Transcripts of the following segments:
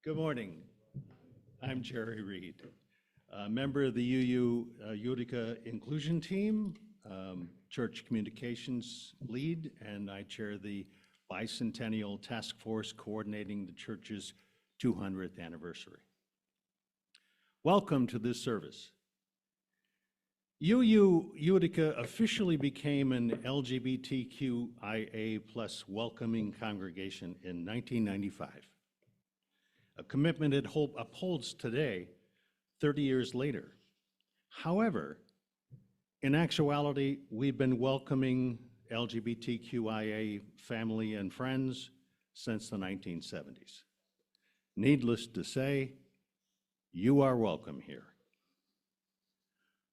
Good morning. I'm Jerry Reed, a member of the UU Utica Inclusion Team, Church Communications Lead, and I chair the Bicentennial Task Force coordinating the church's 200th anniversary. Welcome to this service. UU Utica officially became an LGBTQIA+ welcoming congregation in 1995. A commitment it upholds today, 30 years later. However, in actuality, we've been welcoming LGBTQIA family and friends since the 1970s. Needless to say, you are welcome here.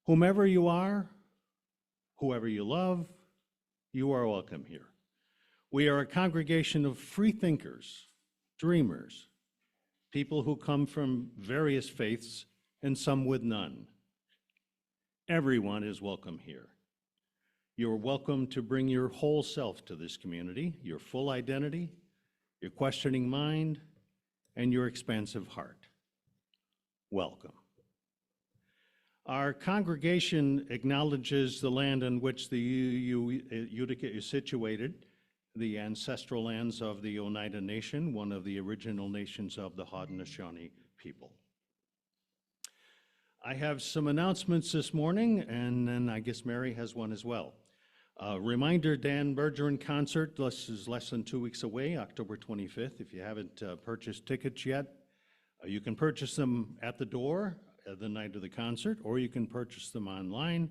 Whomever you are, whoever you love, you are welcome here. We are a congregation of free thinkers, dreamers, people who come from various faiths and some with none. Everyone is welcome here. You're welcome to bring your whole self to this community, your full identity, your questioning mind, and your expansive heart. Welcome. Our congregation acknowledges the land on which the UU Utica is situated, the ancestral lands of the Oneida Nation, one of the original nations of the Haudenosaunee people. I have some announcements this morning, and then I guess Mary has one as well. Reminder, Dan Bergeron concert, this is less than 2 weeks away, October 25th. If you haven't purchased tickets yet, you can purchase them at the door the night of the concert, or you can purchase them online.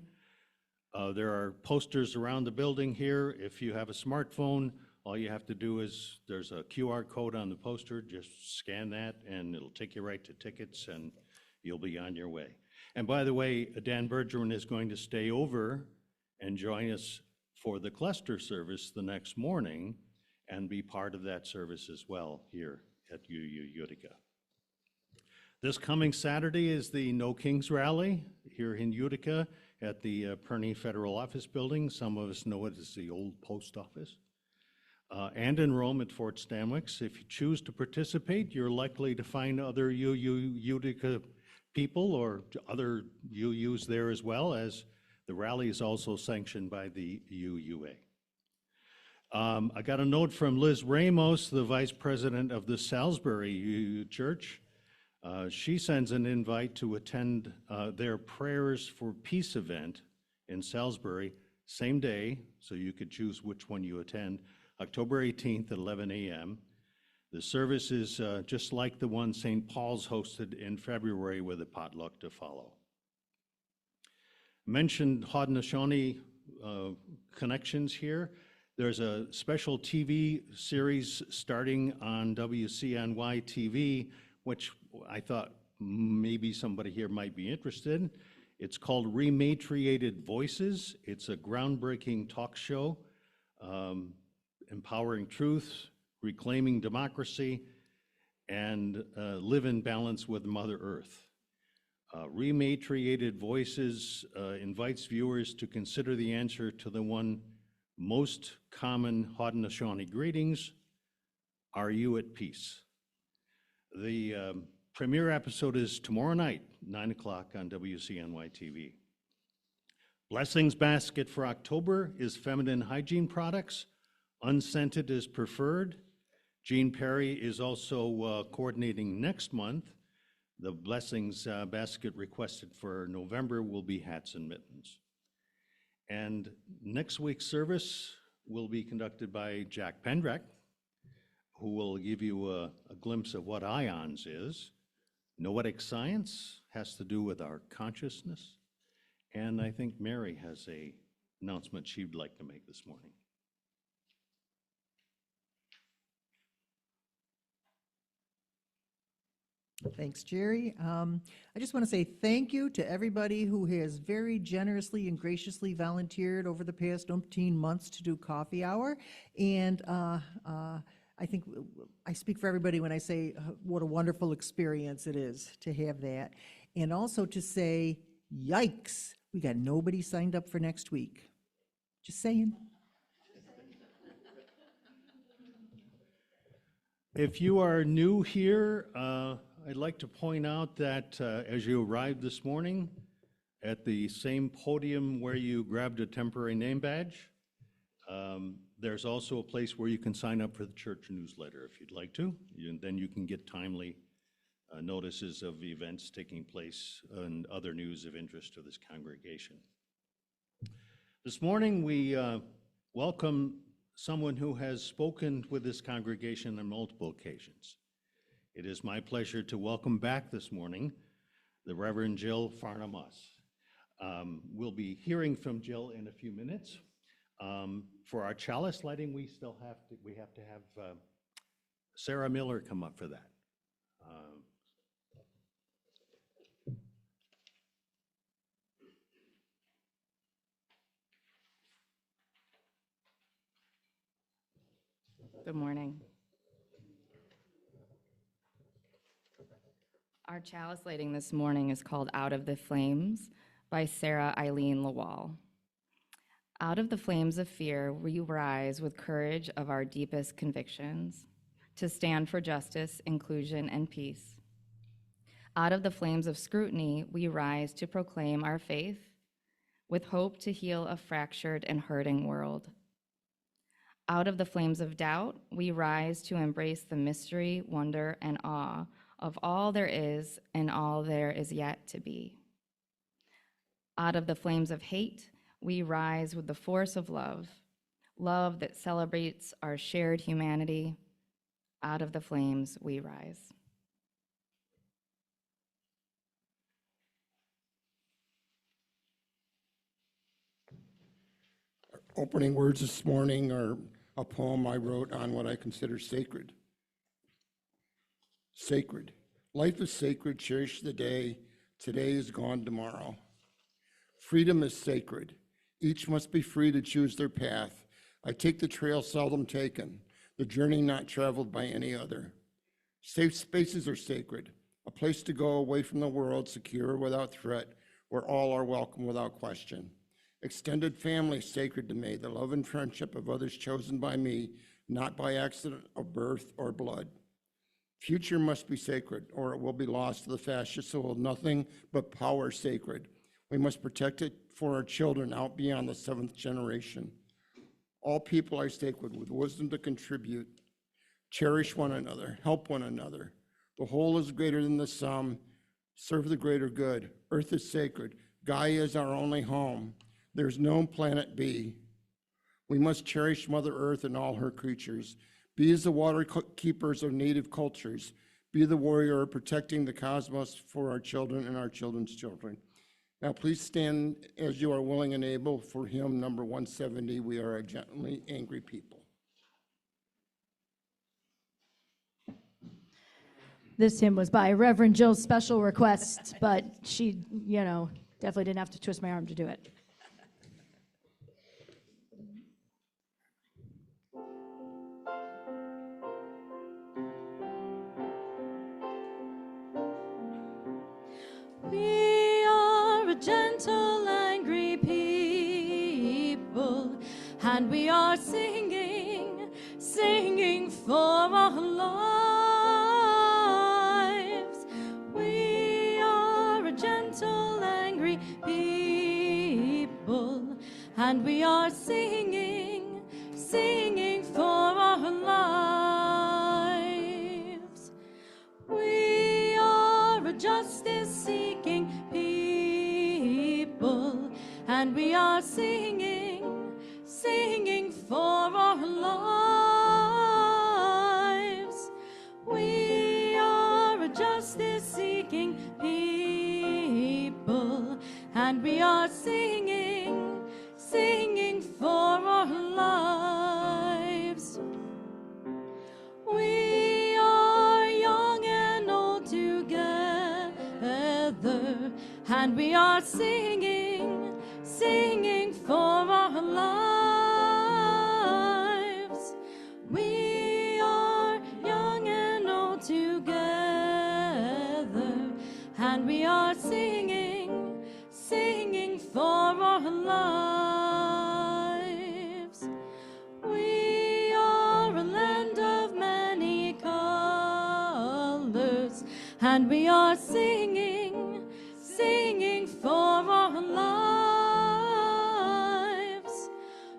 There are posters around the building here. If you have a smartphone, all you have to do is, there's a QR code on the poster, just scan that and it'll take you right to tickets and you'll be on your way. And by the way, Dan Bergeron is going to stay over and join us for the cluster service the next morning and be part of that service as well here at UU Utica. This coming Saturday is the No Kings Rally here in Utica at the Perny Federal Office Building. Some of us know it as the old post office. And in Rome at Fort Stanwix. If you choose to participate, you're likely to find other UU Utica people or other UUs there as well, as the rally is also sanctioned by the UUA. I got a note from Liz Ramos, the vice president of the Salisbury UU Church. She sends an invite to attend their Prayers for Peace event in Salisbury, same day, so you could choose which one you attend, October 18th at 11 a.m. The service is just like the one St. Paul's hosted in February with a potluck to follow. Mentioned Haudenosaunee connections here. There's a special TV series starting on WCNY TV, which I thought maybe somebody here might be interested. It's called Rematriated Voices. It's a groundbreaking talk show, empowering truth, reclaiming democracy, and live in balance with Mother Earth. Rematriated Voices invites viewers to consider the answer to the one most common Haudenosaunee greetings: are you at peace? The premiere episode is tomorrow night, 9 o'clock on WCNY TV. Blessings basket for October is feminine hygiene products. Unscented is preferred. Jean Perry is also coordinating next month. The blessings basket requested for November will be hats and mittens. And next week's service will be conducted by Jack Pendrek, who will give you a glimpse of what ions is. Noetic science has to do with our consciousness. And I think Mary has an announcement she'd like to make this morning. Thanks, Jerry. I just want to say thank you to everybody who has very generously and graciously volunteered over the past 18 months to do coffee hour. And I think I speak for everybody when I say what a wonderful experience it is to have that. And also to say, yikes, we got nobody signed up for next week. Just saying. If you are new here, I'd like to point out that as you arrived this morning, at the same podium where you grabbed a temporary name badge, there's also a place where you can sign up for the church newsletter if you'd like to. Then you can get timely notices of events taking place and other news of interest to this congregation. This morning, we welcome someone who has spoken with this congregation on multiple occasions. It is my pleasure to welcome back this morning the Reverend Jill Farnham-Us. We'll be hearing from Jill in a few minutes. For our chalice lighting, we have to have Sarah Miller come up for that. Good morning. Our chalice lighting this morning is called Out of the Flames by Sarah Eileen Lawal. Out of the flames of fear, we rise with courage of our deepest convictions to stand for justice, inclusion, and peace. Out of the flames of scrutiny, we rise to proclaim our faith with hope to heal a fractured and hurting world. Out of the flames of doubt, we rise to embrace the mystery, wonder, and awe of all there is and all there is yet to be. Out of the flames of hate, we rise with the force of love, love that celebrates our shared humanity. Out of the flames, we rise. Opening words this morning are a poem I wrote on what I consider sacred. Sacred. Life is sacred, cherish the day. Today is gone tomorrow. Freedom is sacred. Each must be free to choose their path. I take the trail seldom taken, the journey not traveled by any other. Safe spaces are sacred, a place to go away from the world, secure without threat, where all are welcome without question. Extended family is sacred to me, the love and friendship of others chosen by me, not by accident of birth or blood. Future must be sacred, or it will be lost to the fascists who hold nothing but power sacred. We must protect it for our children out beyond the 7th generation. All people are sacred with wisdom to contribute. Cherish one another, help one another. The whole is greater than the sum. Serve the greater good. Earth is sacred. Gaia is our only home. There's no planet B. We must cherish Mother Earth and all her creatures. Be as the water keepers of native cultures. Be the warrior protecting the cosmos for our children and our children's children. Now please stand as you are willing and able for hymn number 170, We Are a Gently Angry People. This hymn was by Reverend Jill's special request, but she, definitely didn't have to twist my arm to do it. We are a gentle, angry people, and we are singing, singing for our lives. We are a gentle, angry people, and we are singing, singing for our lives. We are a justice-seeking people, and we are singing, singing for our lives. We are a justice-seeking people, and we are singing, singing for our lives. We are young and old together, and we are singing, singing for our lives. We are young and old together, and we are singing, singing for our lives. We are a land of many colors, and we are singing, singing for our lives.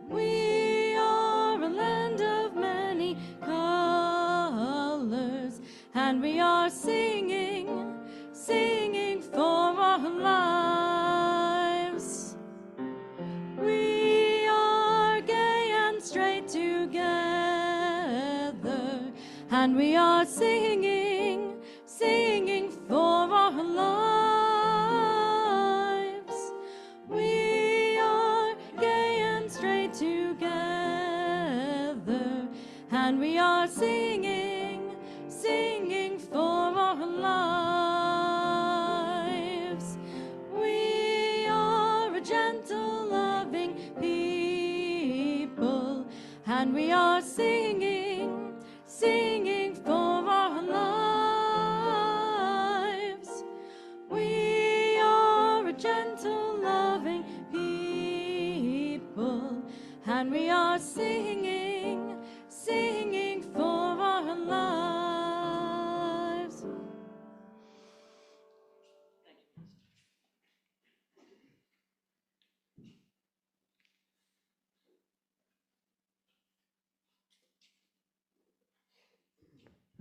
We are a land of many colors, and we are singing, singing for our lives. We are gay and straight together, and we are singing, singing for our lives. We are gay and straight together, and we are singing, singing for our lives. We are a gentle, loving people, and we are singing, singing for our lives. We are a gentle, loving people, and we are singing, singing for our lives.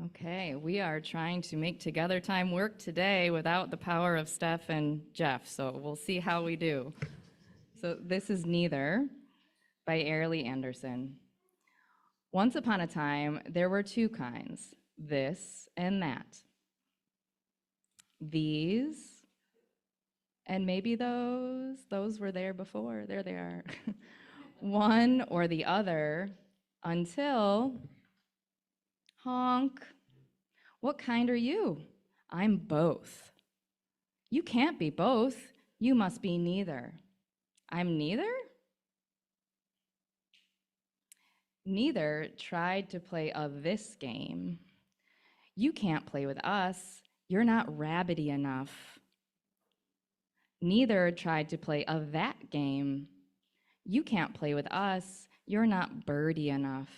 Okay, we are trying to make Together Time work today without the power of Steph and Jeff, so we'll see how we do. So this is Neither by Airlie Anderson. Once upon a time, there were two kinds, this and that. These, and maybe those were there before. There they are. One or the other, until honk. What kind are you? I'm both. You can't be both. You must be neither. I'm neither? Neither tried to play a this game. You can't play with us. You're not rabbity enough. Neither tried to play a that game. You can't play with us. You're not birdie enough.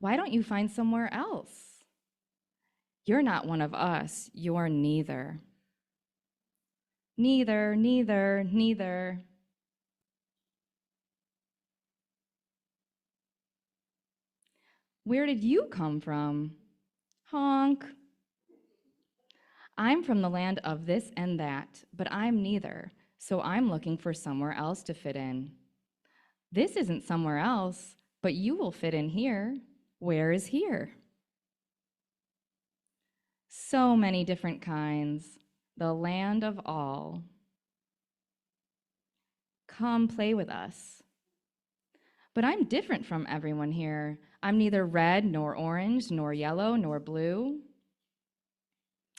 Why don't you find somewhere else? You're not one of us. You're neither. Neither, neither, neither. Where did you come from? Honk. I'm from the land of this and that, but I'm neither, so I'm looking for somewhere else to fit in. This isn't somewhere else, but you will fit in here. Where is here? So many different kinds, the land of all. Come play with us. But I'm different from everyone here. I'm neither red, nor orange, nor yellow, nor blue.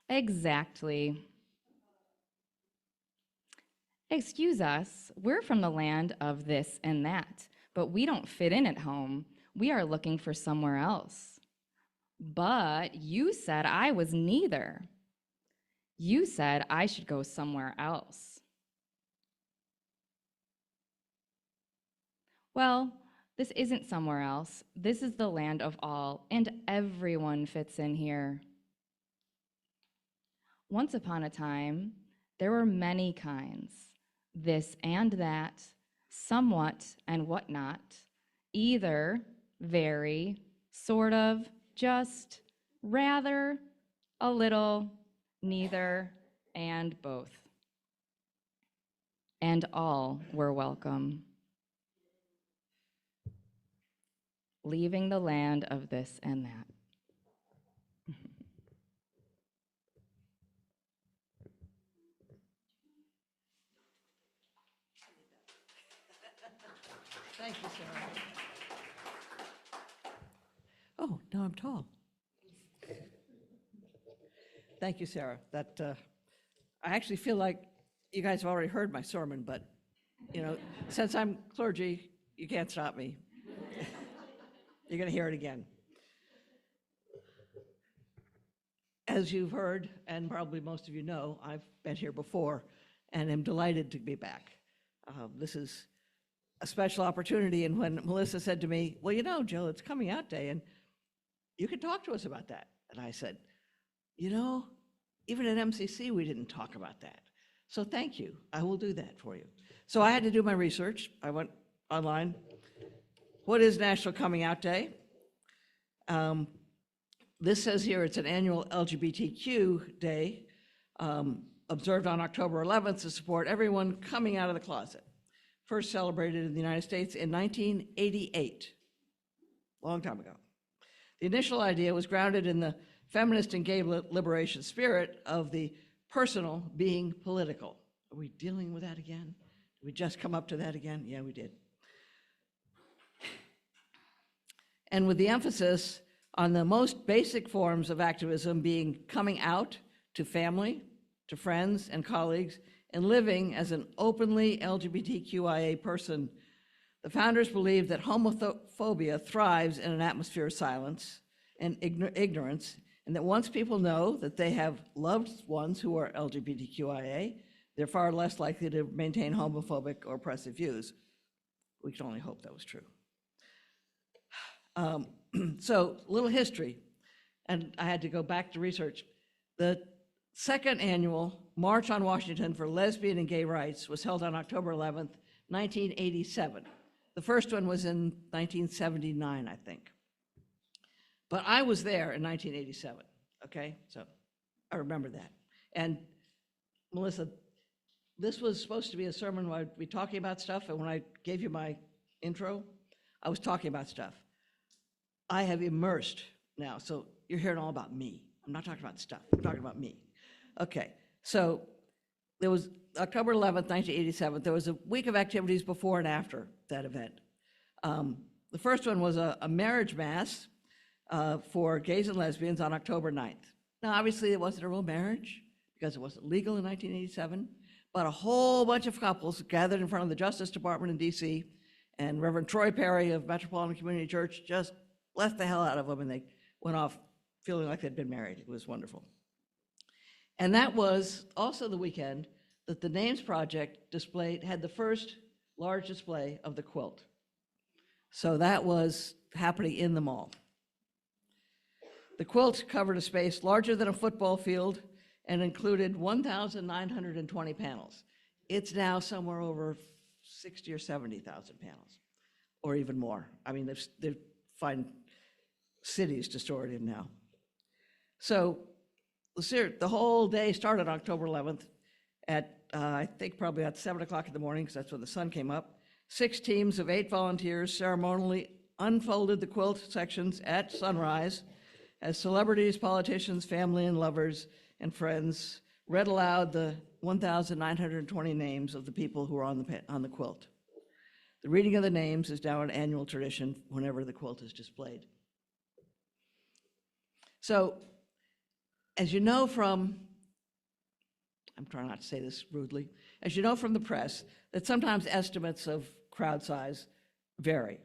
Exactly. Excuse us, we're from the land of this and that, but we don't fit in at home. We are looking for somewhere else. But you said I was neither. You said I should go somewhere else. Well, this isn't somewhere else. This is the land of all, and everyone fits in here. Once upon a time, there were many kinds, this and that, somewhat and whatnot, either, very, sort of, just, rather, a little, neither, and both. And all were welcome. Leaving the land of this and that. Thank you, Sarah. Oh, now I'm tall. Thank you, Sarah. That I actually feel like you guys have already heard my sermon, but since I'm clergy, you can't stop me. You're going to hear it again. As you've heard, and probably most of you know, I've been here before and am delighted to be back. This is a special opportunity, and when Melissa said to me, well, Jill, it's coming out day, and you can talk to us about that. And I said, you know, even at MCC, we didn't talk about that. So thank you. I will do that for you. So I had to do my research. I went online. What is National Coming Out Day? This says here it's an annual LGBTQ day observed on October 11th to support everyone coming out of the closet. First celebrated in the United States in 1988, long time ago. The initial idea was grounded in the feminist and gay liberation spirit of the personal being political. Are we dealing with that again? Did we just come up to that again? Yeah, we did. And with the emphasis on the most basic forms of activism being coming out to family, to friends and colleagues, and living as an openly LGBTQIA person, the founders believed that homophobia thrives in an atmosphere of silence and ignorance, and that once people know that they have loved ones who are LGBTQIA, they're far less likely to maintain homophobic or oppressive views. We can only hope that was true. So, little history, and I had to go back to research. The second annual March on Washington for Lesbian and Gay Rights was held on October 11th, 1987. The first one was in 1979, I think. But I was there in 1987, okay? So I remember that. And Melissa, this was supposed to be a sermon where I'd be talking about stuff, and when I gave you my intro, I was talking about stuff. I have immersed now, so you're hearing all about me. I'm not talking about stuff, I'm talking about me. Okay, so there was October 11th, 1987, there was a week of activities before and after that event. The first one was a marriage mass for gays and lesbians on October 9th. Now, obviously, it wasn't a real marriage because it wasn't legal in 1987, but a whole bunch of couples gathered in front of the Justice Department in DC, and Reverend Troy Perry of Metropolitan Community Church just blessed the hell out of them, and they went off feeling like they'd been married. It was wonderful. And that was also the weekend that the Names Project had the first large display of the quilt. So that was happening in the mall. The quilt covered a space larger than a football field and included 1,920 panels. It's now somewhere over 60 or 70,000 panels, or even more. I mean, they find cities to store it in now. So the whole day started October 11th at, I think probably at 7 o'clock in the morning, because that's when the sun came up. 6 teams of 8 volunteers ceremonially unfolded the quilt sections at sunrise as celebrities, politicians, family, and lovers and friends read aloud the 1,920 names of the people who are on the quilt. The reading of the names is now an annual tradition whenever the quilt is displayed. So, as you know from, I'm trying not to say this rudely, as you know from the press, that sometimes estimates of crowd size vary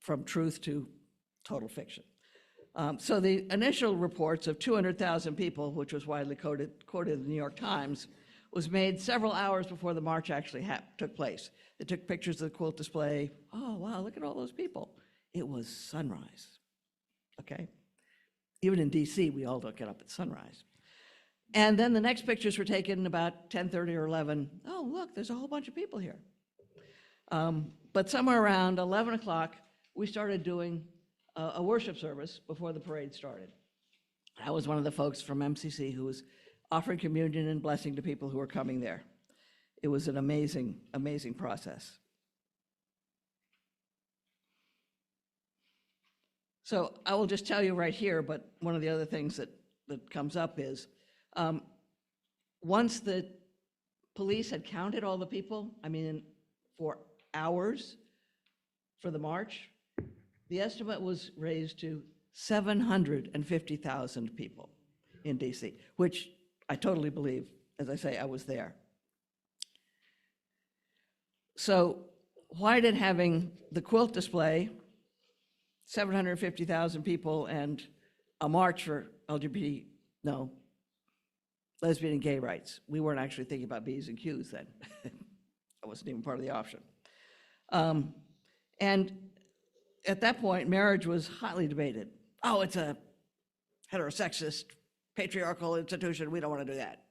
from truth to total fiction. So the initial reports of 200,000 people, which was widely quoted in the New York Times, was made several hours before the march actually took place. They took pictures of the quilt display. Oh, wow, look at all those people. It was sunrise, okay? Even in DC, we all don't get up at sunrise. And then the next pictures were taken about 10:30 or 11. Oh, look, there's a whole bunch of people here. But somewhere around 11 o'clock, we started doing a worship service before the parade started. I was one of the folks from MCC who was offering communion and blessing to people who were coming there. It was an amazing, amazing process. So I will just tell you right here, but one of the other things that comes up is, once the police had counted all the people, I mean, for hours for the march, the estimate was raised to 750,000 people in DC, which I totally believe. As I say, I was there. So why did having the quilt display, 750,000 people, and a march for lesbian and gay rights? We weren't actually thinking about B's and Q's then. That wasn't even part of the option. And at that point, marriage was hotly debated. Oh, it's a heterosexist, patriarchal institution. We don't want to do that.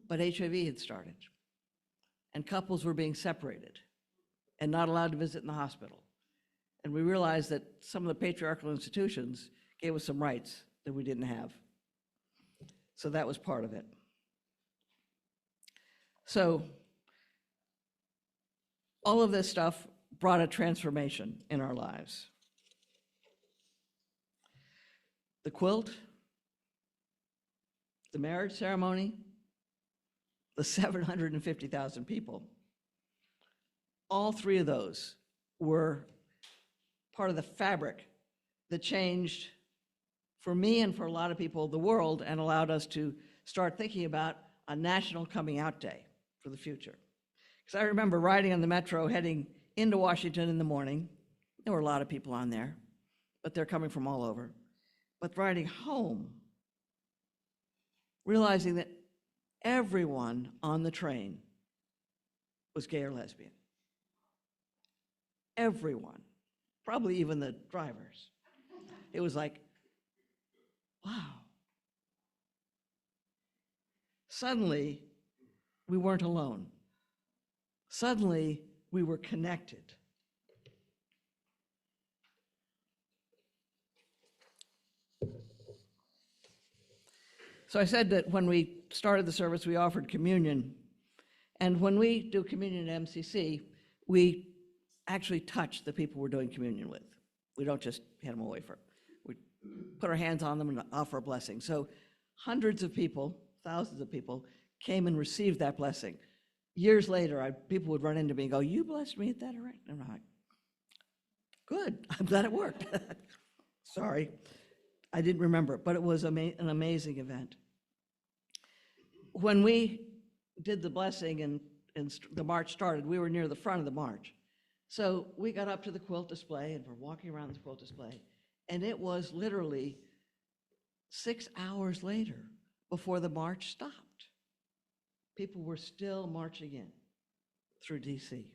But HIV had started, and couples were being separated and not allowed to visit in the hospital. And we realized that some of the patriarchal institutions gave us some rights that we didn't have. So that was part of it. So all of this stuff brought a transformation in our lives. The quilt, the marriage ceremony, the 750,000 people, all three of those were part of the fabric that changed, for me and for a lot of people, the world, and allowed us to start thinking about a national coming out day for the future. Because I remember riding on the metro heading into Washington in the morning. There were a lot of people on there, but they're coming from all over. But riding home, realizing that everyone on the train was gay or lesbian. Everyone, probably even the drivers. It was like, wow. Suddenly, we weren't alone. Suddenly, we were connected. So I said that when we started the service, we offered communion. And when we do communion at MCC, we actually touch the people we're doing communion with. We don't just hand them a wafer. We put our hands on them and offer a blessing. So hundreds of people, thousands of people, came and received that blessing. Years later, people would run into me and go, "You blessed me at that, all right?" And I'm like, "Good, I'm glad it worked." Sorry, I didn't remember, but it was an amazing event. When we did the blessing and the march started, we were near the front of the march. So we got up to the quilt display and we're walking around the quilt display, and it was literally 6 hours later before the march stopped. People were still marching in through DC.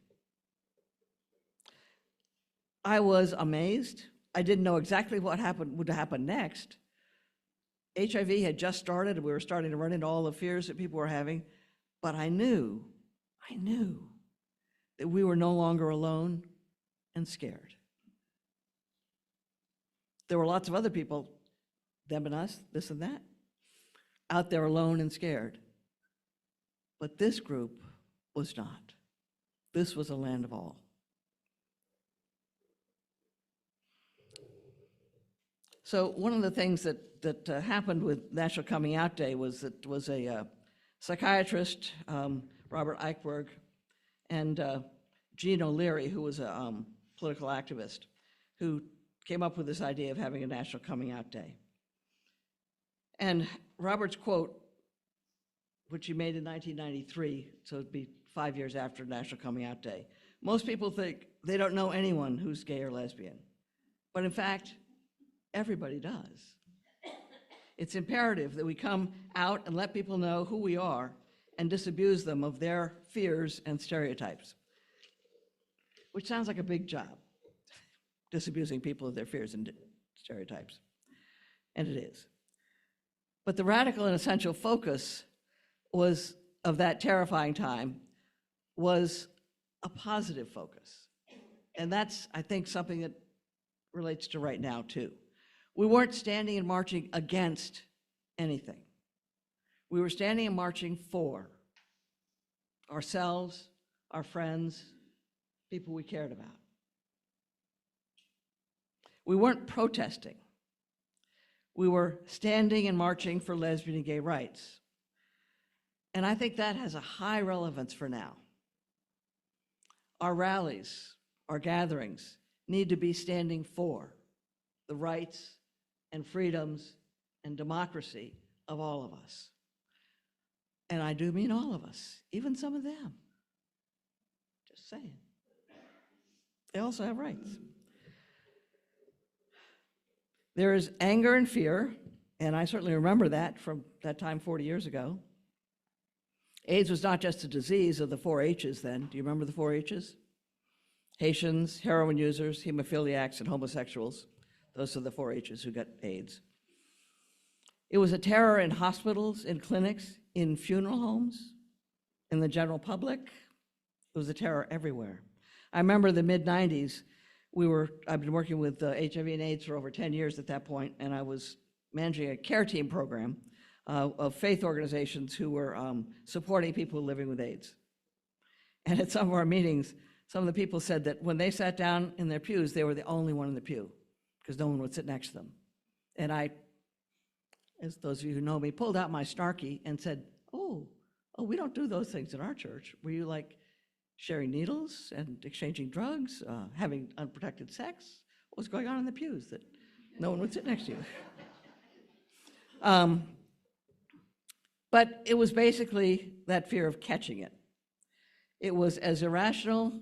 I was amazed. I didn't know exactly what would happen next. HIV had just started, and we were starting to run into all the fears that people were having, but I knew that we were no longer alone and scared. There were lots of other people, them and us, this and that, out there alone and scared. But this group was not. This was a land of all. So one of the things that happened with National Coming Out Day was that was a psychiatrist, Robert Eichberg, and Jean O'Leary, who was a political activist, who came up with this idea of having a National Coming Out Day. And Robert's quote, which he made in 1993, so it'd be 5 years after National Coming Out Day. Most people think they don't know anyone who's gay or lesbian, but in fact, everybody does. It's imperative that we come out and let people know who we are and disabuse them of their fears and stereotypes, which sounds like a big job, disabusing people of their fears and stereotypes, and it is. But the radical and essential focus of that terrifying time was a positive focus. And that's, I think, something that relates to right now, too. We weren't standing and marching against anything. We were standing and marching for ourselves, our friends, people we cared about. We weren't protesting. We were standing and marching for lesbian and gay rights. And I think that has a high relevance for now. Our rallies, our gatherings need to be standing for the rights and freedoms and democracy of all of us. And I do mean all of us, even some of them. Just saying. They also have rights. There is anger and fear, and I certainly remember that from that time 40 years ago. AIDS was not just a disease of the 4 H's then. Do you remember the 4 H's? Haitians, heroin users, hemophiliacs, and homosexuals. Those are the 4 H's who got AIDS. It was a terror in hospitals, in clinics, in funeral homes, in the general public. It was a terror everywhere. I remember the mid-90s, I've been working with HIV and AIDS for over 10 years at that point, and I was managing a care team program of faith organizations who were supporting people living with AIDS. And at some of our meetings, some of the people said that when they sat down in their pews, they were the only one in the pew, because no one would sit next to them. And I, as those of you who know me, pulled out my Snarky and said, oh, we don't do those things in our church. Were you like sharing needles and exchanging drugs, having unprotected sex? What was going on in the pews that no one would sit next to you? But it was basically that fear of catching it. It was as irrational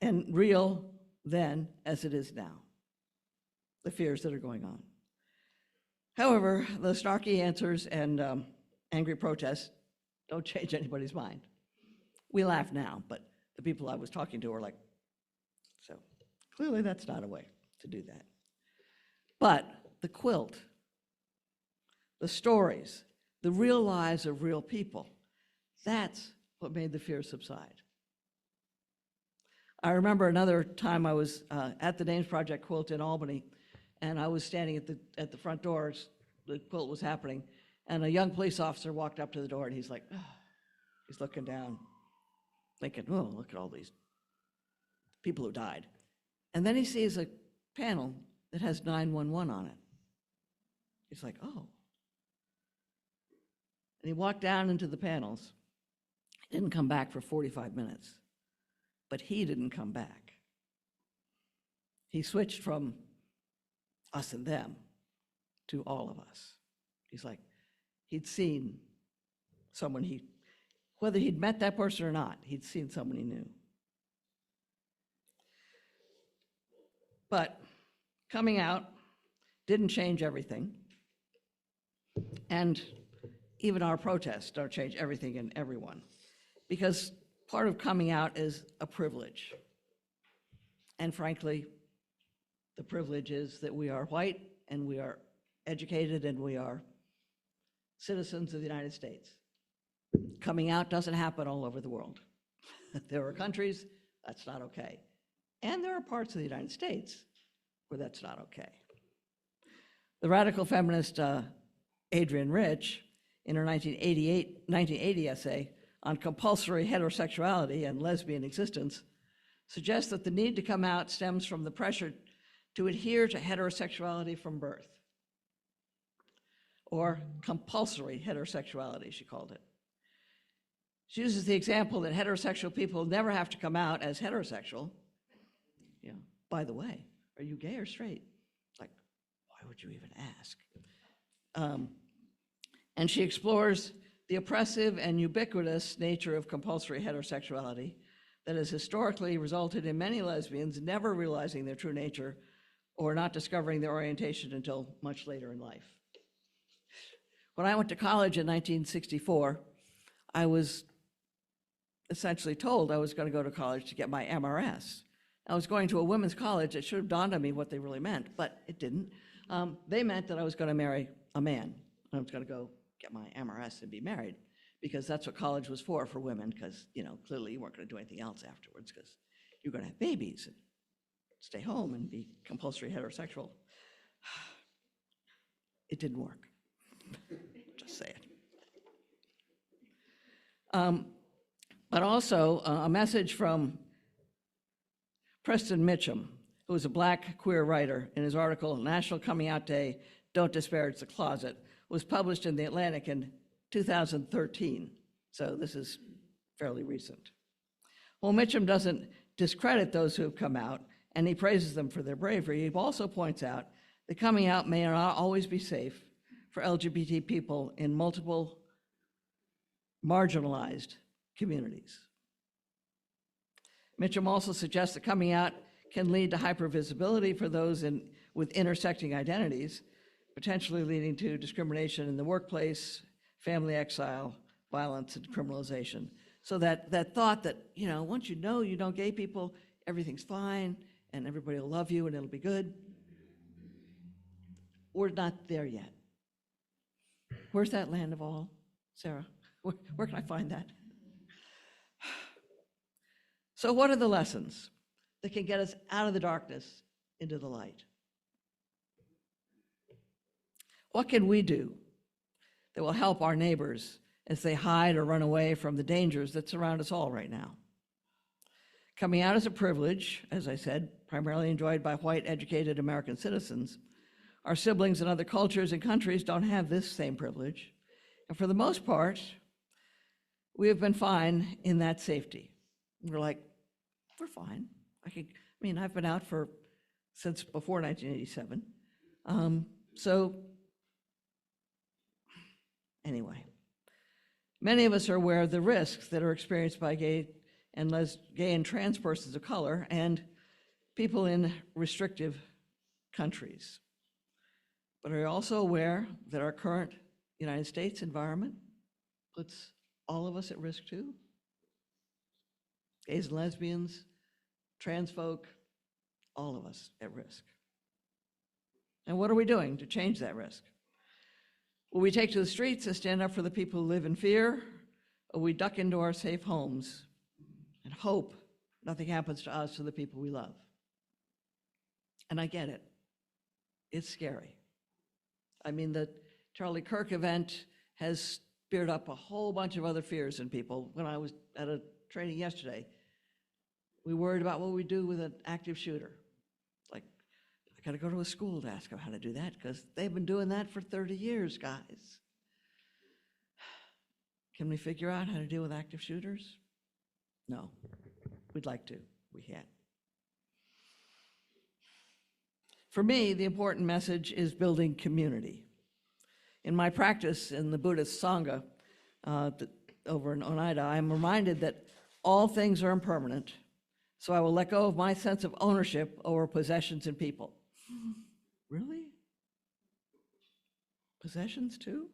and real then as it is now, the fears that are going on. However, the snarky answers and angry protests don't change anybody's mind. We laugh now, but the people I was talking to were like, so clearly that's not a way to do that. But the quilt, the stories, the real lives of real people, that's what made the fear subside. I remember another time I was at the Names Project quilt in Albany, and I was standing at the front doors, the quilt was happening, and a young police officer walked up to the door, and he's like, oh, he's looking down, thinking, oh, look at all these people who died. And then he sees a panel that has 911 on it. He's like, oh. And he walked down into the panels. He didn't come back for 45 minutes, but he didn't come back. He switched from us and them to all of us. He's like, he'd seen someone whether he'd met that person or not, he'd seen someone he knew. But coming out didn't change everything. And even our protests don't change everything and everyone. Because part of coming out is a privilege. And frankly, the privilege is that we are white and we are educated and we are citizens of the United States. Coming out doesn't happen all over the world. There are countries that's not okay. And there are parts of the United States where that's not okay. The radical feminist Adrienne Rich, in her 1980 essay on compulsory heterosexuality and lesbian existence, suggests that the need to come out stems from the pressure to adhere to heterosexuality from birth, or compulsory heterosexuality, she called it. She uses the example that heterosexual people never have to come out as heterosexual. You know, by the way, are you gay or straight? Like, why would you even ask? And she explores the oppressive and ubiquitous nature of compulsory heterosexuality that has historically resulted in many lesbians never realizing their true nature or not discovering their orientation until much later in life. When I went to college in 1964, I was essentially told I was going to go to college to get my MRS. I was going to a women's college. It should have dawned on me what they really meant, but it didn't. They meant that I was going to marry a man. I was going to go get my MRS and be married, because that's what college was for women, because, you know, clearly you weren't going to do anything else afterwards, because you're going to have babies and stay home and be compulsory heterosexual. It didn't work. Just say it. But also a message from Preston Mitchum, who was a Black queer writer, in his article, National Coming Out Day, Don't Disparage the Closet, was published in The Atlantic in 2013. So this is fairly recent. Well, Mitchum doesn't discredit those who have come out, and he praises them for their bravery. He also points out that coming out may not always be safe for LGBT people in multiple marginalized communities. Mitchum also suggests that coming out can lead to hypervisibility for those with intersecting identities, potentially leading to discrimination in the workplace, family exile, violence, and criminalization. So that thought that, you know, once you know gay people, everything's fine, and everybody will love you, and it'll be good. We're not there yet. Where's that land of all, Sarah? Where can I find that? So what are the lessons that can get us out of the darkness into the light? What can we do that will help our neighbors as they hide or run away from the dangers that surround us all right now? Coming out is a privilege, as I said, primarily enjoyed by white, educated American citizens. Our siblings in other cultures and countries don't have this same privilege. And for the most part, we have been fine in that safety. We're like, we're fine. I've been out since before 1987. So anyway, many of us are aware of the risks that are experienced by gay and trans persons of color and people in restrictive countries. But are you also aware that our current United States environment puts all of us at risk too? Gays and lesbians, trans folk, all of us at risk. And what are we doing to change that risk? Will we take to the streets and stand up for the people who live in fear, or we duck into our safe homes and hope nothing happens to us or the people we love? And I get it. It's scary. The Charlie Kirk event has speared up a whole bunch of other fears in people. When I was at a training yesterday, we worried about what we do with an active shooter. Like, I got to go to a school to ask them how to do that because they've been doing that for 30 years, guys. Can we figure out how to deal with active shooters? No. We'd like to. We can't. For me, the important message is building community. In my practice in the Buddhist Sangha over in Oneida, I'm reminded that all things are impermanent, so I will let go of my sense of ownership over possessions and people. Really? Possessions too?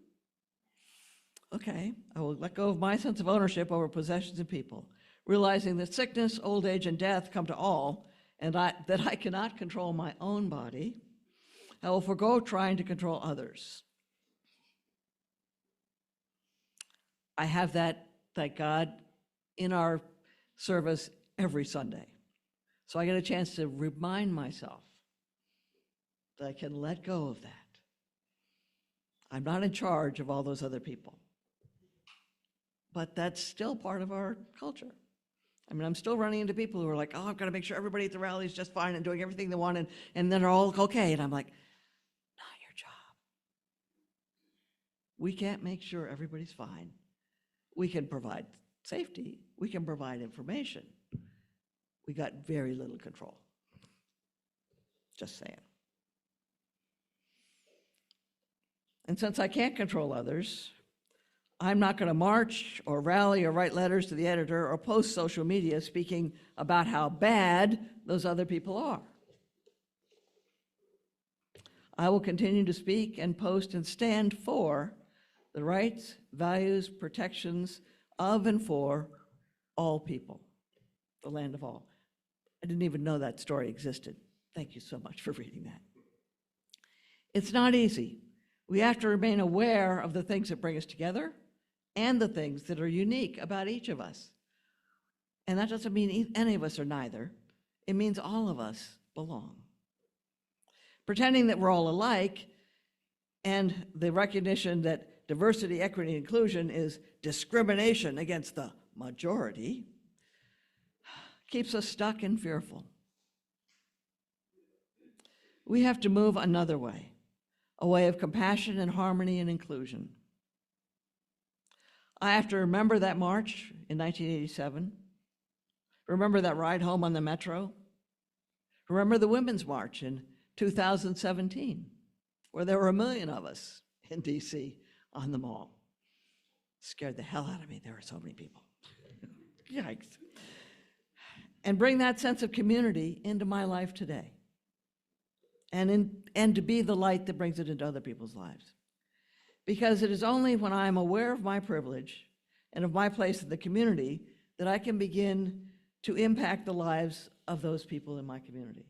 Okay, I will let go of my sense of ownership over possessions and people, realizing that sickness, old age, and death come to all, and that I cannot control my own body. I will forego trying to control others. I have that, thank God, in our service every Sunday. So I get a chance to remind myself that I can let go of that. I'm not in charge of all those other people. But that's still part of our culture. I'm still running into people who are like, oh, I've got to make sure everybody at the rally is just fine and doing everything they want, and then they're all okay. And I'm like, not your job. We can't make sure everybody's fine. We can provide safety. We can provide information. We got very little control. Just saying. And since I can't control others, I'm not going to march or rally or write letters to the editor or post social media speaking about how bad those other people are. I will continue to speak and post and stand for the rights, values, protections of and for all people, the land of all. I didn't even know that story existed. Thank you so much for reading that. It's not easy. We have to remain aware of the things that bring us together and the things that are unique about each of us. And that doesn't mean any of us are neither. It means all of us belong. Pretending that we're all alike and the recognition that diversity, equity, and inclusion is discrimination against the majority keeps us stuck and fearful. We have to move another way, a way of compassion and harmony and inclusion. I have to remember that march in 1987, remember that ride home on the metro, remember the Women's March in 2017, where there were 1 million of us in DC on the mall. Scared the hell out of me, there were so many people. Yikes. And bring that sense of community into my life today. And to be the light that brings it into other people's lives. Because it is only when I'm aware of my privilege and of my place in the community that I can begin to impact the lives of those people in my community.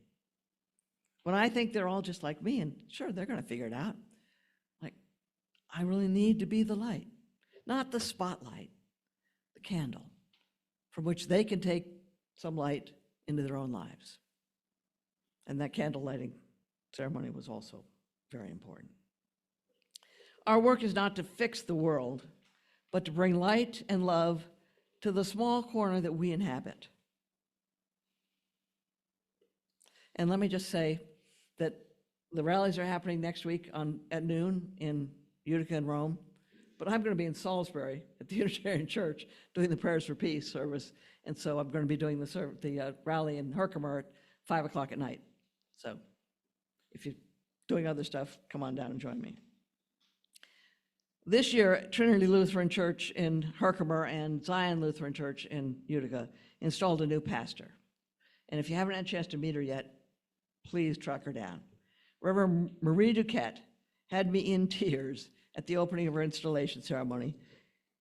When I think they're all just like me, and sure, they're going to figure it out. Like, I really need to be the light, not the spotlight, the candle, from which they can take some light into their own lives. And that candle lighting ceremony was also very important. Our work is not to fix the world, but to bring light and love to the small corner that we inhabit. And let me just say that the rallies are happening next week at noon in Utica and Rome, but I'm going to be in Salisbury at the Unitarian Church doing the Prayers for Peace service, and so I'm going to be doing the rally in Herkimer at 5 o'clock at night. So if you're doing other stuff, come on down and join me. This year, Trinity Lutheran Church in Herkimer and Zion Lutheran Church in Utica installed a new pastor. And if you haven't had a chance to meet her yet, please track her down. Reverend Marie Duquette had me in tears at the opening of her installation ceremony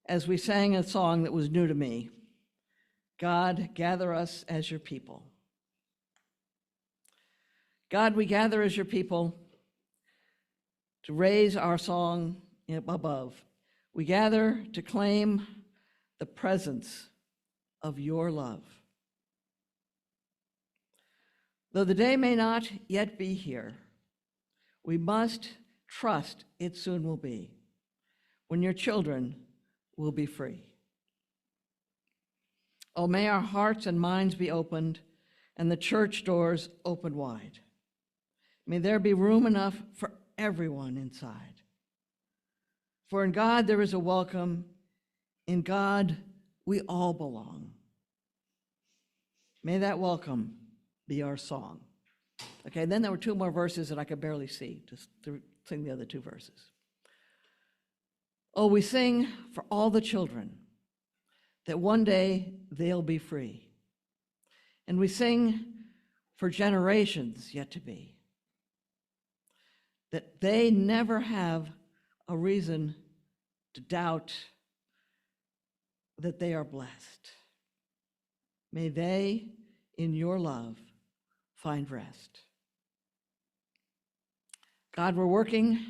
as we sang a song that was new to me, God, gather us as your people. God, we gather as your people to raise our song above. We gather to claim the presence of your love. Though the day may not yet be here, we must trust it soon will be, when your children will be free. Oh, may our hearts and minds be opened and the church doors open wide. May there be room enough for everyone inside. For in God there is a welcome. In God we all belong. May that welcome be our song. Okay, then there were two more verses that I could barely see, just to sing the other two verses. Oh, we sing for all the children, that one day they'll be free. And we sing for generations yet to be, that they never have a reason to doubt that they are blessed. May they, in your love, find rest. God, we're working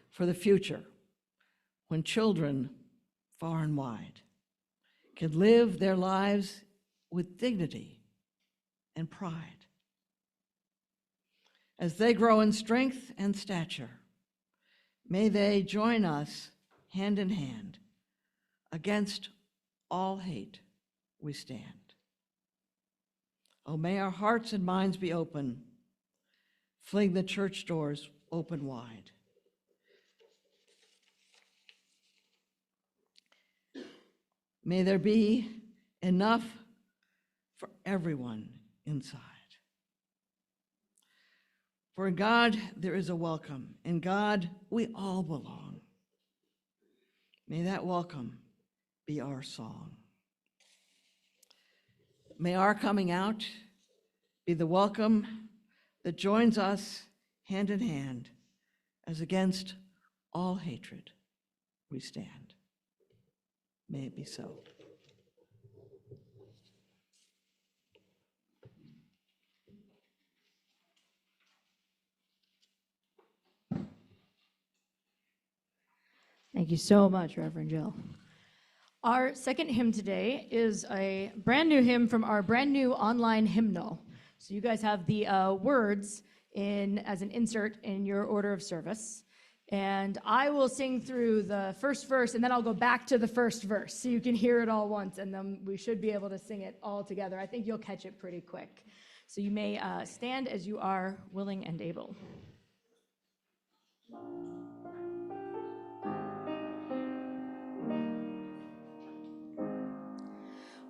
for the future when children far and wide can live their lives with dignity and pride. As they grow in strength and stature, may they join us hand in hand. Against all hate we stand. Oh, may our hearts and minds be open. Fling the church doors open wide. May there be enough for everyone inside. For in God there is a welcome. In God we all belong. May that welcome be our song. May our coming out be the welcome that joins us hand in hand, as against all hatred we stand. May it be so. Thank you so much, Reverend Jill. Our second hymn today is a brand new hymn from our brand new online hymnal. So you guys have the words as an insert in your order of service. And I will sing through the first verse, and then I'll go back to the first verse so you can hear it all once, and then we should be able to sing it all together. I think you'll catch it pretty quick. So you may stand as you are willing and able.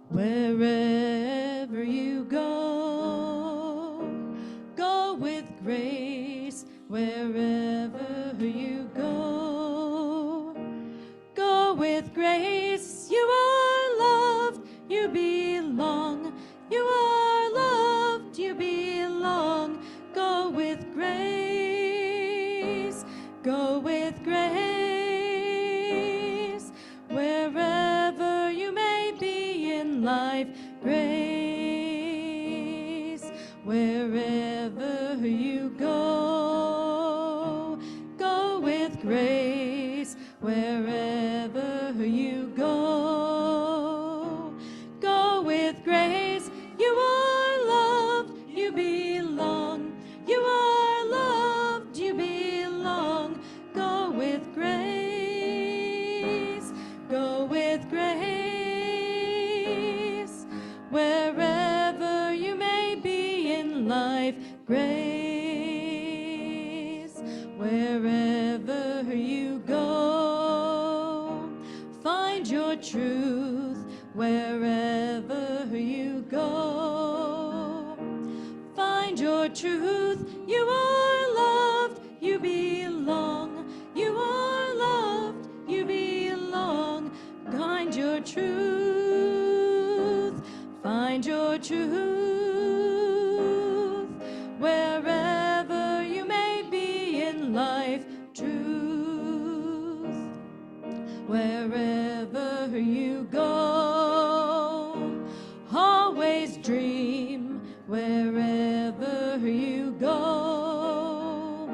Wherever you go, go with grace. Wherever you go, go with grace. You are loved, you belong. You are loved, you belong. Go with grace, go with grace. Wherever you may be in life, grace. Wherever you go, go with grace. life grace. Wherever you go, find your truth. Wherever you go, find your truth. You are loved, you belong. You are loved, you belong. Find your truth, find your truth. Wherever you may be in life, truth. Wherever you go, always dream. Wherever you go,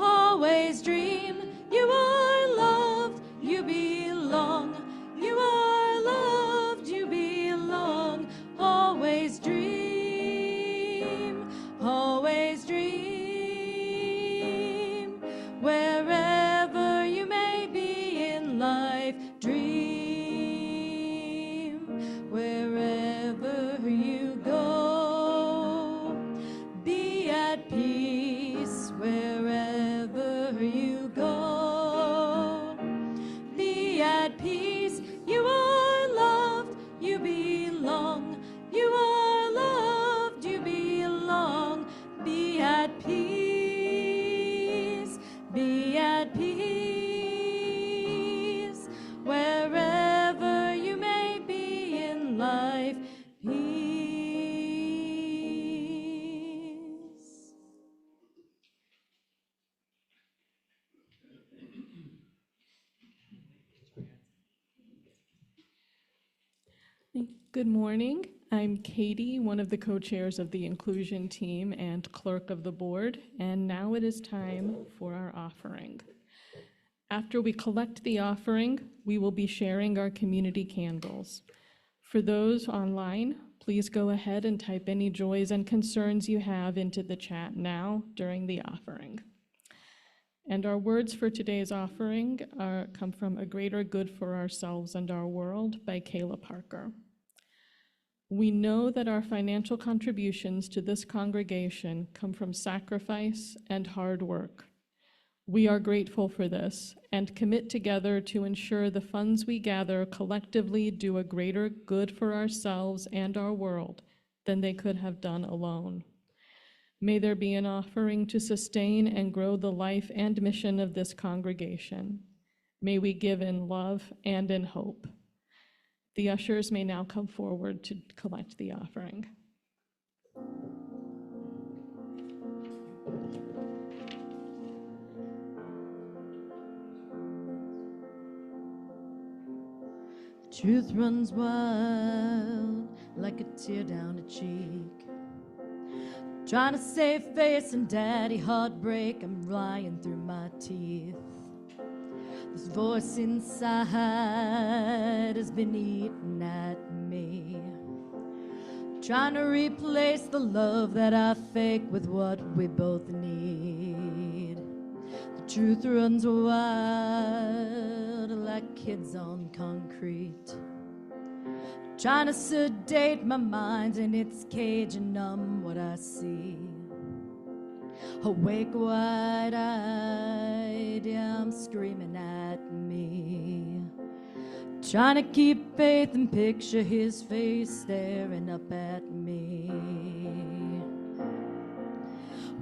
always dream. You are loved, you belong. You are loved, you belong. Always dream, always dream. Wherever you may be in life, dream. Wherever you go, be at peace. Wherever you go, be at peace. You are loved, you belong. You are loved, you belong. Be at peace, be at peace. Wherever you may be in life, peace. Good morning. I'm Katie, one of the co-chairs of the inclusion team and clerk of the board, and now it is time for our offering. After we collect the offering, we will be sharing our community candles. For those online, please go ahead and type any joys and concerns you have into the chat now during the offering. And our words for today's offering come from A Greater Good for Ourselves and Our World by Kayla Parker. We know that our financial contributions to this congregation come from sacrifice and hard work. We are grateful for this and commit together to ensure the funds we gather collectively do a greater good for ourselves and our world than they could have done alone. May there be an offering to sustain and grow the life and mission of this congregation. May we give in love and in hope. The ushers may now come forward to collect the offering. Truth runs wild like a tear down a cheek. Trying to save face and daddy heartbreak, I'm lying through my teeth. This voice inside has been eating at me, trying to replace the love that I fake with what we both need. The truth runs wild like kids on concrete, trying to sedate my mind in its cage and numb what I see. Awake wide-eyed, yeah, I'm screaming at me, trying to keep faith and picture his face staring up at me.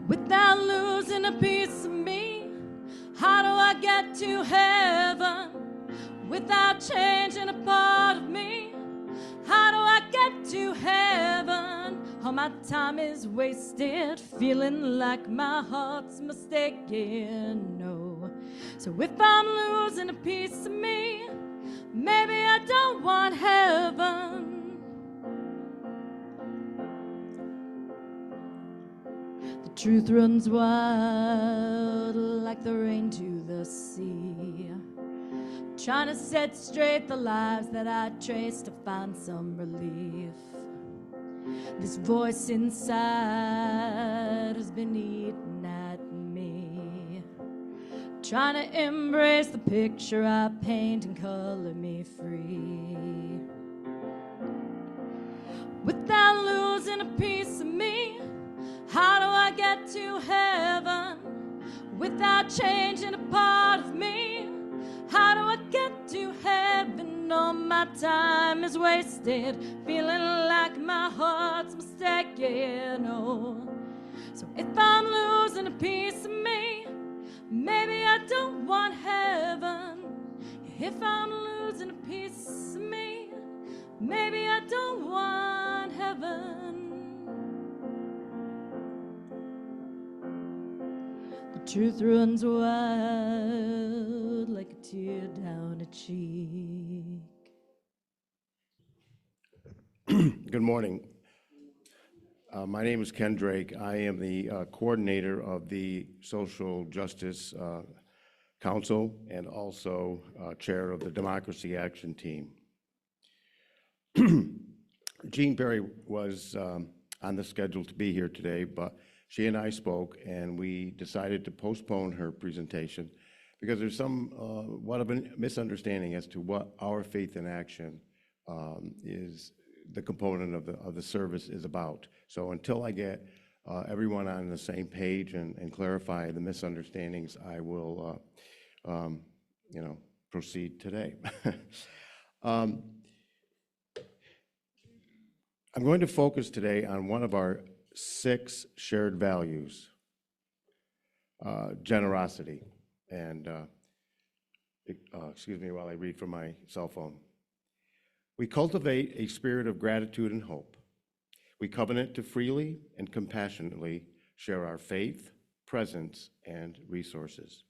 Without losing a piece of me, how do I get to heaven? Without changing a part of me, how do I get to heaven? All my time is wasted, feeling like my heart's mistaken, no. So if I'm losing a piece of me, maybe I don't want heaven. The truth runs wild like the rain to the sea, trying to set straight the lives that I trace to find some relief. This voice inside has been eating at me, trying to embrace the picture I paint and color me free. Without losing a piece of me, how get to heaven without changing a part of me? How do I get to heaven? All my time is wasted, feeling like my heart's mistaken. Oh, so if I'm losing a piece of me, maybe I don't want heaven. If I'm losing a piece of me, maybe I don't want heaven. The truth runs wild like a tear down a cheek. Good morning. My name is Ken Drake. I am the coordinator of the Social Justice Council and also chair of the Democracy Action Team. Jean Berry was on the schedule to be here today, but she and I spoke and we decided to postpone her presentation because there's what of a misunderstanding as to what our Faith in Action is, the component of the service is about. So until I get everyone on the same page and clarify the misunderstandings, I will, proceed today. I'm going to focus today on one of our 6 shared values, generosity. And excuse me while I read from my cell phone. We cultivate a spirit of gratitude and hope. We covenant to freely and compassionately share our faith, presence, and resources.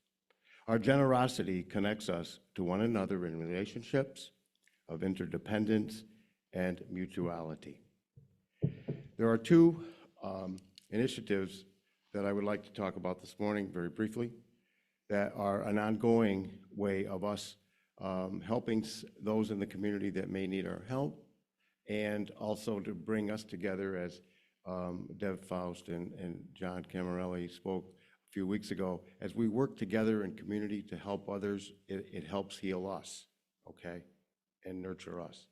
Our generosity connects us to one another in relationships of interdependence and mutuality. There are 2 initiatives that I would like to talk about this morning very briefly that are an ongoing way of us helping those in the community that may need our help, and also to bring us together as Deb Faust and John Camarelli spoke a few weeks ago. As we work together in community to help others, it helps heal us, okay, and nurture us.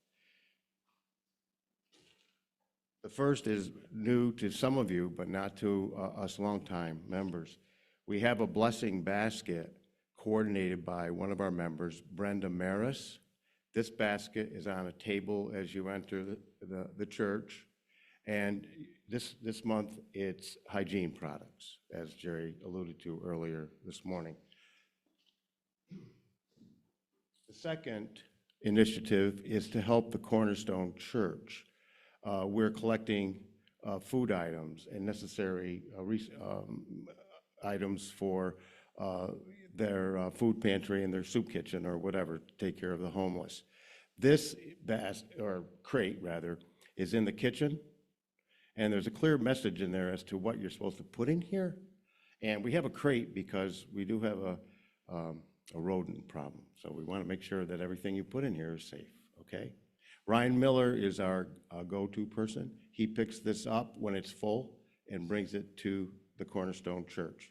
The first is new to some of you, but not to us longtime members. We have a blessing basket coordinated by one of our members, Brenda Maris. This basket is on a table as you enter the church, and this month it's hygiene products, as Jerry alluded to earlier this morning. The second initiative is to help the Cornerstone Church. We're collecting food items and necessary items for their food pantry and their soup kitchen or whatever to take care of the homeless. This crate rather, is in the kitchen, and there's a clear message in there as to what you're supposed to put in here. And we have a crate because we do have a rodent problem, so we want to make sure that everything you put in here is safe, okay? Ryan Miller is our go-to person. He picks this up when it's full and brings it to the Cornerstone Church,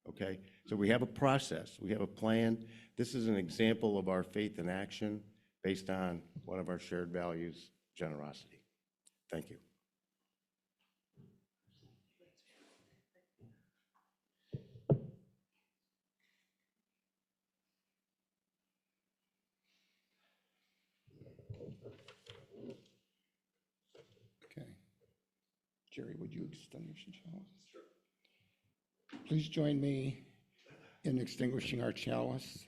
okay? So we have a process, we have a plan. This is an example of our faith in action based on one of our shared values, generosity. Thank you. Okay. Jerry, would you extinguish the chalice? Sure. Please join me in extinguishing our chalice.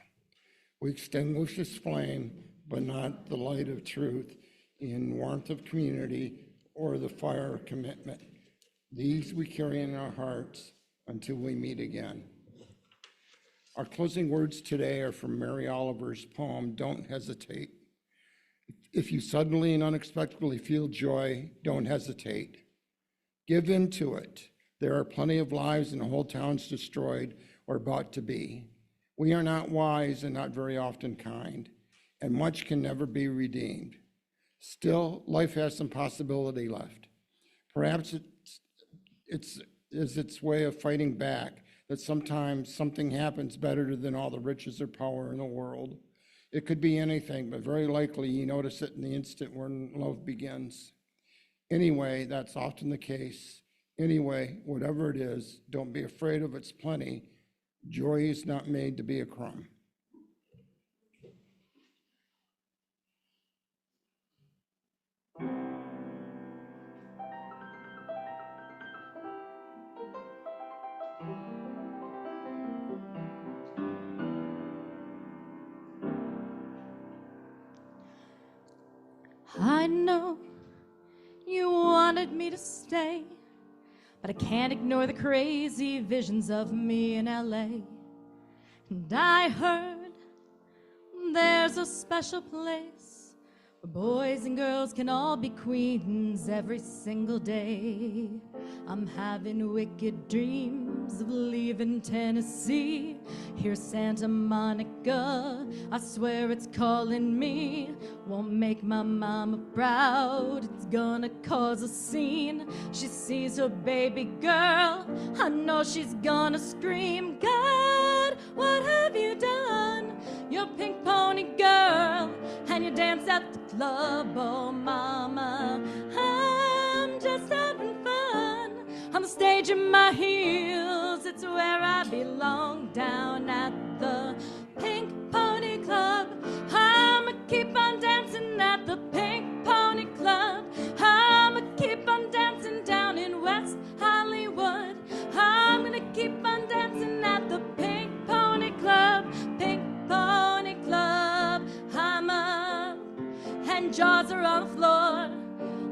We extinguish this flame, but not the light of truth, in warmth of community or the fire of commitment. These we carry in our hearts until we meet again. Our closing words today are from Mary Oliver's poem, Don't Hesitate. If you suddenly and unexpectedly feel joy, don't hesitate. Give in to it. There are plenty of lives and whole towns destroyed or about to be. We are not wise and not very often kind, and much can never be redeemed. Still, life has some possibility left. Perhaps it's its way of fighting back that sometimes something happens better than all the riches or power in the world. It could be anything, but very likely you notice it in the instant when love begins. Anyway, that's often the case Anyway, whatever it is, don't be afraid of its plenty. Joy is not made to be a crumb. I know you wanted me to stay, but I can't ignore the crazy visions of me in LA. And I heard there's a special place where boys and girls can all be queens every single day. I'm having wicked dreams of leaving Tennessee. Here's Santa Monica, I swear it's calling me. Won't make my mama proud, it's gonna cause a scene. She sees her baby girl, I know she's gonna scream. God, what have you done? You're pink pony girl, and you dance at the club. Oh mama, I'm just having fun on the stage in my heels. It's where I belong, down at the Pink Pony Club. I'ma keep on dancing at the Pink Pony Club. I'ma keep on dancing down in West Hollywood. I'm gonna keep on dancing at the Pink Pony Club. Pink Pony Club. I'm up and jaws are on the floor.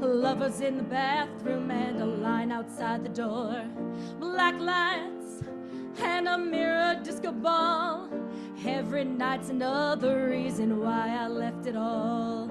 Lovers in the bathroom and a line outside the door. Black lights and a mirror disco ball. Every night's another reason why I left it all.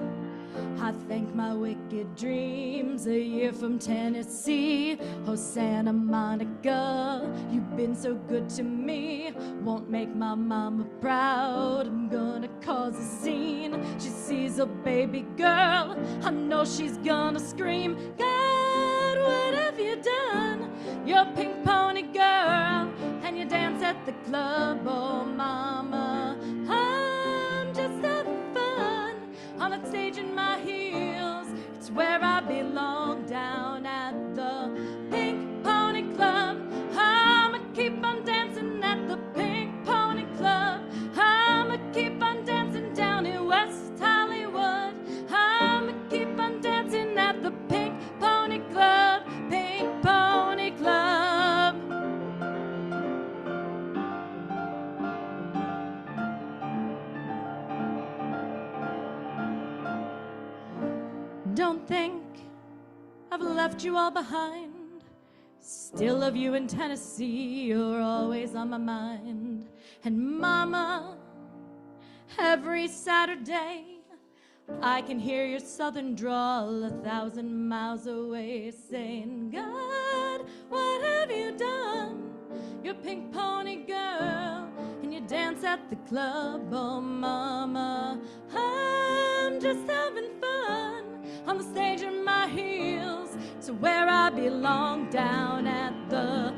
I thank my wicked dreams a year from Tennessee. Oh, Santa Monica, you've been so good to me. Won't make my mama proud, I'm gonna cause a scene. She sees a baby girl, I know she's gonna scream. God, what have you done? You're a pink pony girl, and you dance at the club. Oh, mama, I'm just having fun on a stage in my heels. It's where I belong, down at the Pink Pony Club. I'ma keep on dancing at the Pink Pony Club. I'ma keep on dancing down in West Hollywood. I'ma keep on dancing at the Pink Pony Club. Pink Pony Club. Don't think I've left you all behind. Still love you in Tennessee, you're always on my mind. And mama, every Saturday I can hear your southern drawl 1,000 miles away, saying, God, what have you done? You're a pink pony girl, and you dance at the club. Oh mama, I'm just having fun on the stage in my heels. To where I belong, down at the